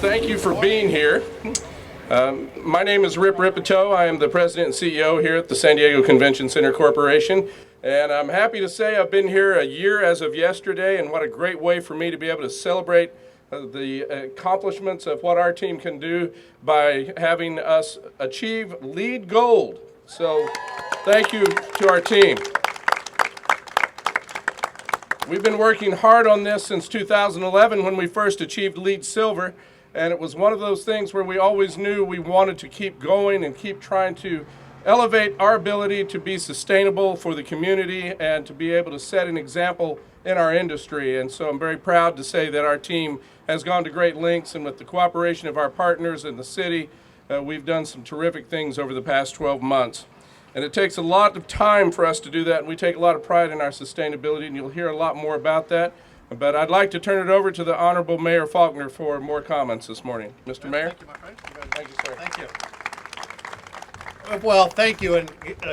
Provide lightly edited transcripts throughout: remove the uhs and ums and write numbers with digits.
thank you for being here. My name is Rip Ripito. I am the president and CEO here at the San Diego Convention Center Corporation. And I'm happy to say I've been here a year as of yesterday, and what a great way for me to be able to celebrate the accomplishments of what our team can do by having us achieve LEED Gold. So thank you to our team. We've been working hard on this since 2011 when we first achieved LEED Silver, and it was one of those things where we always knew we wanted to keep going and keep trying to elevate our ability to be sustainable for the community and to be able to set an example in our industry. And so I'm very proud to say that our team has gone to great lengths, and with the cooperation of our partners in the city, we've done some terrific things over the past 12 months. And it takes a lot of time for us to do that, and we take a lot of pride in our sustainability, and you'll hear a lot more about that. But I'd like to turn it over to the Honorable Mayor Faulkner for more comments this morning. Mr. Mayor? Thank you, my friend. Thank you, sir. Thank you. Well, thank you, and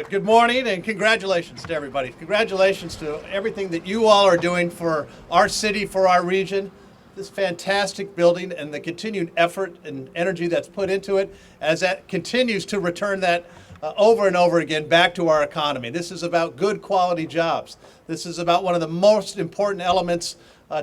good morning, and congratulations to everybody. Congratulations to everything that you all are doing for our city, for our region. This fantastic building and the continued effort and energy that's put into it as that continues to return that over and over again back to our economy. This is about good quality jobs. This is about one of the most important elements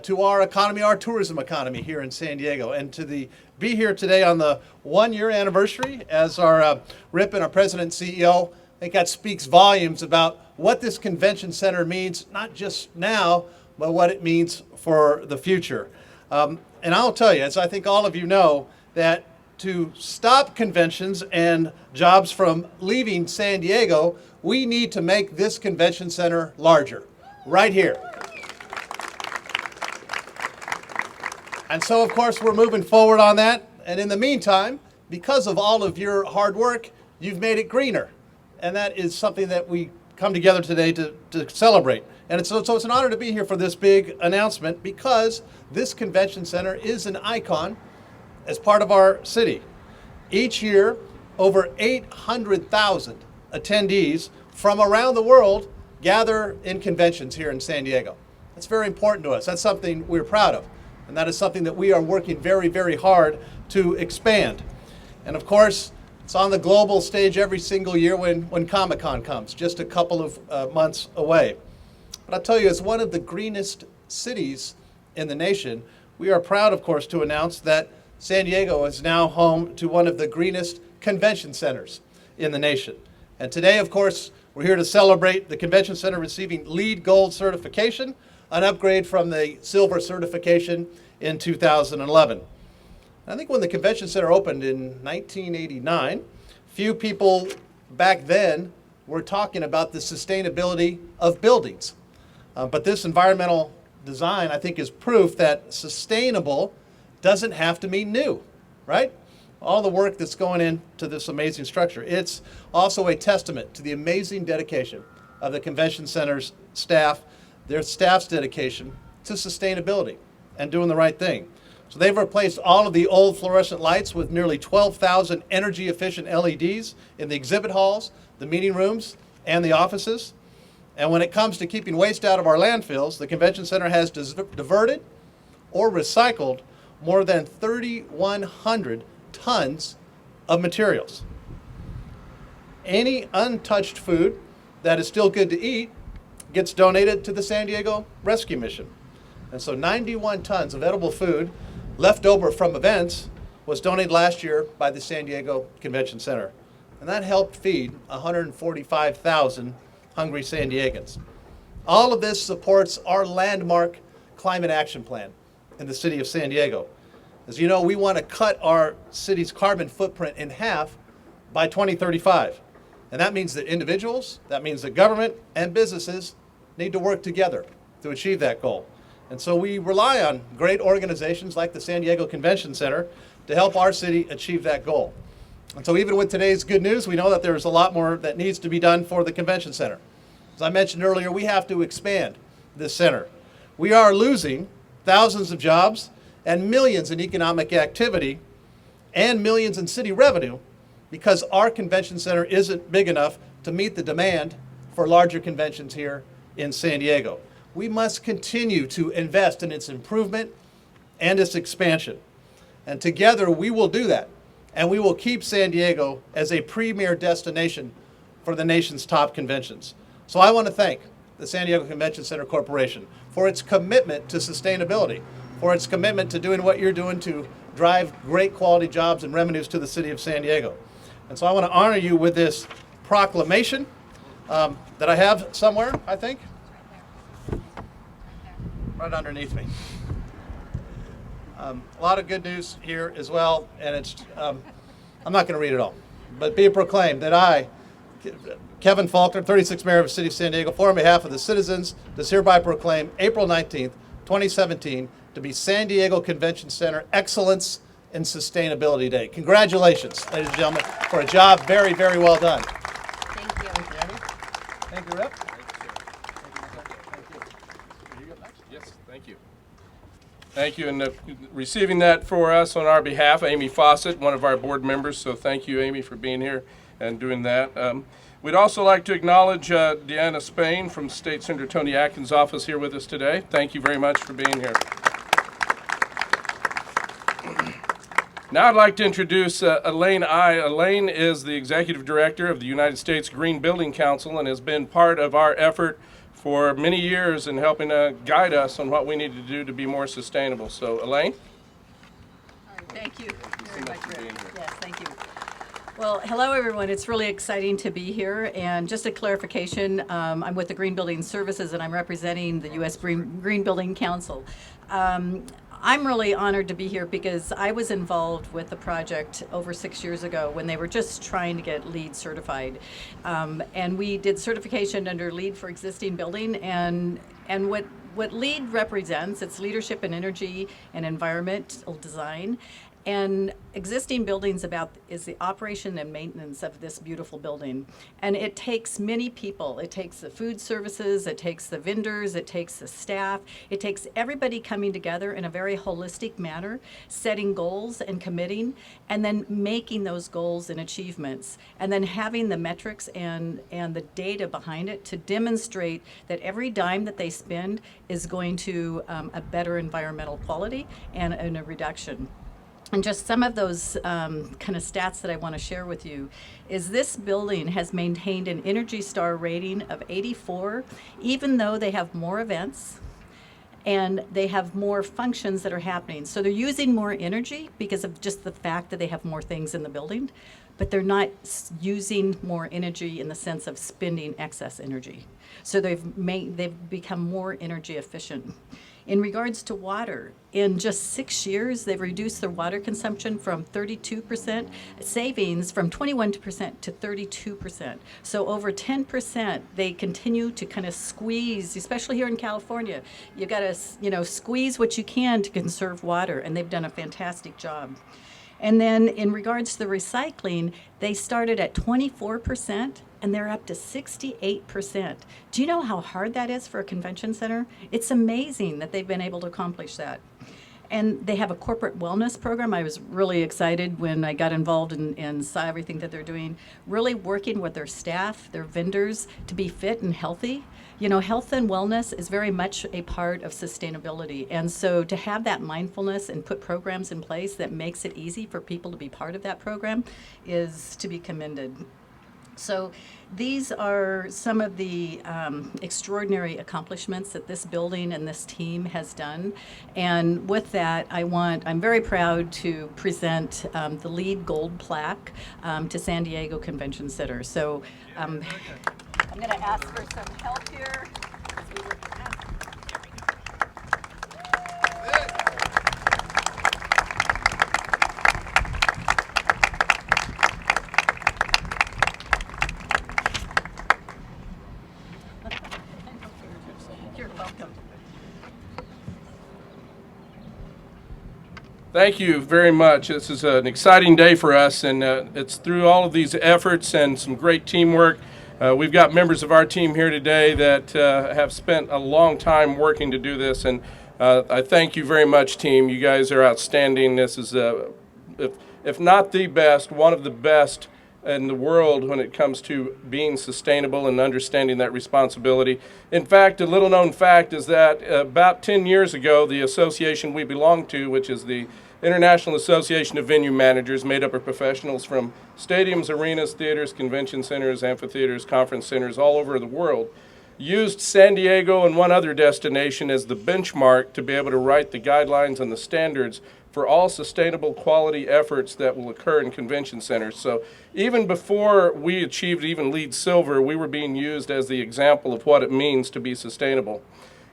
to our economy, our tourism economy here in San Diego. And to be here today on the 1-year anniversary as our Rip and our president and CEO, I think that speaks volumes about what this convention center means, not just now, but what it means for the future. And I'll tell you, as I think all of you know, that to stop conventions and jobs from leaving San Diego, we need to make this convention center larger, right here. And so, of course, we're moving forward on that. And in the meantime, because of all of your hard work, you've made it greener. And that is something that we come together today to celebrate. And so it's an honor to be here for this big announcement, because this convention center is an icon as part of our city. Each year, over 800,000 attendees from around the world gather in conventions here in San Diego. That's very important to us. That's something we're proud of. And that is something that we are working very, very hard to expand. And of course, it's on the global stage every single year when Comic-Con comes, just a couple of months away. But I'll tell you, as one of the greenest cities in the nation, we are proud, of course, to announce that San Diego is now home to one of the greenest convention centers in the nation. And today, of course, we're here to celebrate the convention center receiving LEED Gold certification, an upgrade from the Silver certification in 2011. I think when the convention center opened in 1989, few people back then were talking about the sustainability of buildings. But this environmental design, I think, is proof that sustainable doesn't have to mean new, right? All the work that's going into this amazing structure. It's also a testament to the amazing dedication of the convention center's staff, their staff's dedication to sustainability and doing the right thing. So they've replaced all of the old fluorescent lights with nearly 12,000 energy efficient LEDs in the exhibit halls, the meeting rooms, and the offices. And when it comes to keeping waste out of our landfills, the convention center has diverted or recycled more than 3,100 tons of materials. Any untouched food that is still good to eat gets donated to the San Diego Rescue Mission. And so 91 tons of edible food left over from events was donated last year by the San Diego Convention Center. And that helped feed 145,000 hungry San Diegans. All of this supports our landmark climate action plan in the city of San Diego. As you know, we want to cut our city's carbon footprint in half by 2035. And that means that individuals, that means that government and businesses need to work together to achieve that goal. And so we rely on great organizations like the San Diego Convention Center to help our city achieve that goal. And so even with today's good news, we know that there's a lot more that needs to be done for the convention center. As I mentioned earlier, we have to expand this center. We are losing thousands of jobs and millions in economic activity and millions in city revenue because our convention center isn't big enough to meet the demand for larger conventions here in San Diego. We must continue to invest in its improvement and its expansion. And together we will do that. And we will keep San Diego as a premier destination for the nation's top conventions. So I want to thank the San Diego Convention Center Corporation for its commitment to sustainability, for its commitment to doing what you're doing to drive great quality jobs and revenues to the city of San Diego. And so I want to honor you with this proclamation that I have somewhere, I think. Right underneath me. A lot of good news here as well, and it's, I'm not going to read it all, but be it proclaimed that I, Kevin Faulkner, 36th Mayor of the City of San Diego, on behalf of the citizens, does hereby proclaim April 19th, 2017 to be San Diego Convention Center Excellence in Sustainability Day. Congratulations, ladies and gentlemen, for a job very, very well done. Thank you. Thank you, Andy. Thank you, Rep. Yes, thank you. Thank you, and receiving that for us on our behalf, Amy Fawcett, one of our board members, so thank you, Amy, for being here and doing that. We'd also like to acknowledge Deanna Spain from State Senator Tony Atkins' office here with us today. Thank you very much for being here. Now I'd like to introduce Elaine I. Elaine is the Executive Director of the United States Green Building Council and has been part of our effort for many years in helping guide us on what we need to do to be more sustainable. So, Elaine? All right, thank you very so much much, for Rick. being here. Yes, thank you. Well, hello everyone. It's really exciting to be here. And just a clarification, I'm with the Green Building Services and I'm representing the U.S. Green Building Council. I'm really honored to be here because I was involved with the project over 6 years ago when they were just trying to get LEED certified. And we did certification under LEED for existing building, and what LEED represents, it's leadership in energy and environmental design. And existing buildings is the operation and maintenance of this beautiful building. And it takes many people. It takes the food services, it takes the vendors, it takes the staff, it takes everybody coming together in a very holistic manner, setting goals and committing, and then making those goals and achievements. And then having the metrics and the data behind it to demonstrate that every dime that they spend is going to a better environmental quality and a reduction. And just some of those kind of stats that I want to share with you is this building has maintained an Energy Star rating of 84, even though they have more events and they have more functions that are happening. So they're using more energy because of just the fact that they have more things in the building, but they're not using more energy in the sense of spending excess energy. So they've become more energy efficient. In regards to water, in just 6 years, they've reduced their water consumption from 32% savings from 21% to 32%. So over 10%, they continue to kind of squeeze, especially here in California. You got to, squeeze what you can to conserve water, and they've done a fantastic job. And then in regards to the recycling, they started at 24%. And they're up to 68%. Do you know how hard that is for a convention center? It's amazing that they've been able to accomplish that. And they have a corporate wellness program. I was really excited when I got involved and saw everything that they're doing, really working with their staff, their vendors, to be fit and healthy. Health and wellness is very much a part of sustainability. And so to have that mindfulness and put programs in place that makes it easy for people to be part of that program is to be commended. So these are some of the extraordinary accomplishments that this building and this team has done. And with that, I'm very proud to present the LEED Gold Plaque to San Diego Convention Center. So I'm going to ask for some help here. You're welcome. Thank you very much. This is an exciting day for us, and it's through all of these efforts and some great teamwork. We've got members of our team here today that have spent a long time working to do this, and I thank you very much, team. You guys are outstanding. This is, if not the best, one of the best in the world when it comes to being sustainable and understanding that responsibility. In fact, a little known fact is that about 10 years ago, the association we belong to, which is the International Association of Venue Managers, made up of professionals from stadiums, arenas, theaters, convention centers, amphitheaters, conference centers all over the world, used San Diego and one other destination as the benchmark to be able to write the guidelines and the standards for all sustainable quality efforts that will occur in convention centers. So even before we achieved even LEED Silver, we were being used as the example of what it means to be sustainable.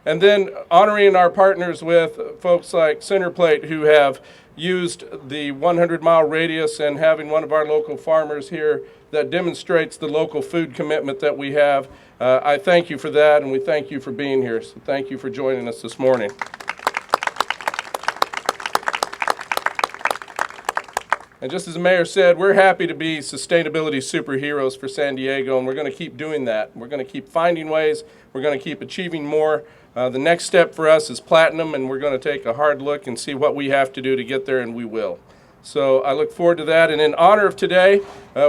And then honoring our partners with folks like Centerplate, who have used the 100-mile radius, and having one of our local farmers here that demonstrates the local food commitment that we have. I thank you for that, and we thank you for being here. So thank you for joining us this morning. And just as the mayor said, we're happy to be sustainability superheroes for San Diego, and we're going to keep doing that. We're going to keep finding ways. We're going to keep achieving more. The next step for us is platinum, and we're going to take a hard look and see what we have to do to get there, and we will. So I look forward to that. And in honor of today,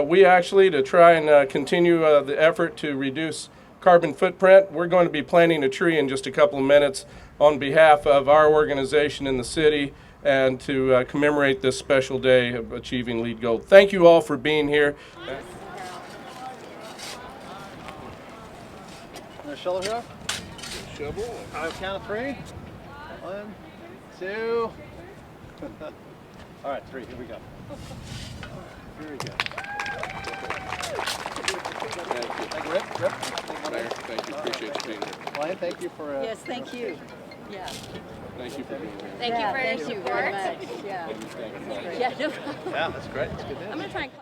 we actually, to try and continue the effort to reduce carbon footprint, we're going to be planting a tree in just a couple of minutes on behalf of our organization in the city, and to commemorate this special day of achieving LEED Gold. Thank you all for being here. Shovel here? Shovel. I'll count of 3. 1, 2. All right, 3. Here we go. Very good. Thank you, Rip. Thank you. Appreciate you being here. Ryan, thank you for. Yes, thank you. Yeah. Thank you for being here. Thank you for your Thank you very support. much. Yeah. Thank you. Yeah, no problem. Yeah, that's great. That's good news. I'm going to try and climb.